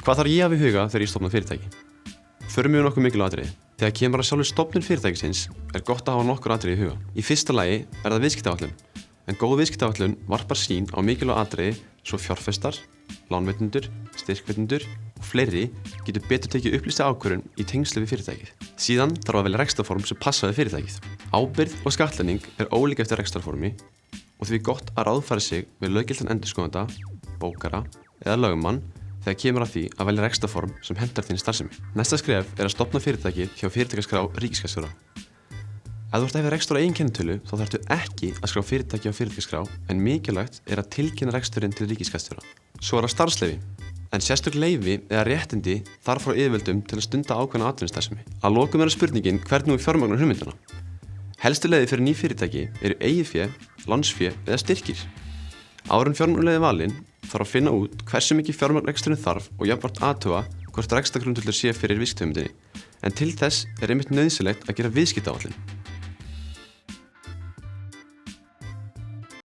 Hvað þarf ég að hafa í huga þegar ég stofna fyrirtæki? Förum við nokkuð mikilvæg atriði. Þegar kemur að sjálfri stofnun fyrirtækisins gott að hafa nokkur atriði í huga. Í fyrsta lagi það viðskiptaáætlun. En góð viðskiptaáætlun varpar sýn á mikilvæg atriði svo fjárfestar, lánveitendur, styrkveitendur og fleiri getur betur tekið upplýsta ákvörðun í tengslu við fyrirtækið. Síðan þarf að velja rekstrarform sem passa við fyrirtækið. Ábyrgð og skattlagning ólík eftir rekstrarformi og því gott að ráðfæra sig við löggiltan endurskoðanda, bókara eða lögmann þegar kemur að því að velja rekstrarform sem hentar þinni starfsemi. Næsta skref að stofna fyrirtæki hjá fyrirtækjaskrá ríkisskattstjóra. Ef þú ert að hafa rekstur á eigin kennitölu þá þarftu ekki að skrá fyrirtæki á fyrirtækjaskrá en mikilvægt að tilkynna reksturinn til ríkisskattstjóra. Svo það starfsleyfi. En sérstök leyfi eða réttindi þarf frá yfirvöldum til að stunda ákveðna atvinnustarfsemi. Að lokum spurningin hvernig við fjármögnum hugmyndina. Helstu leiðir fyrir ný fyrirtæki eru eigið fé, lánsfé eða styrkir. Áður en fjármögnunarleiðin valin þarf að finna út hversu mikið fjármagn reksturinn þarf og jafnframt athuga hvort rekstrargrundvöllur sé fyrir viðskiptahugmyndinni. En til þess einmitt nauðsynlegt að gera viðskiptaáætlun.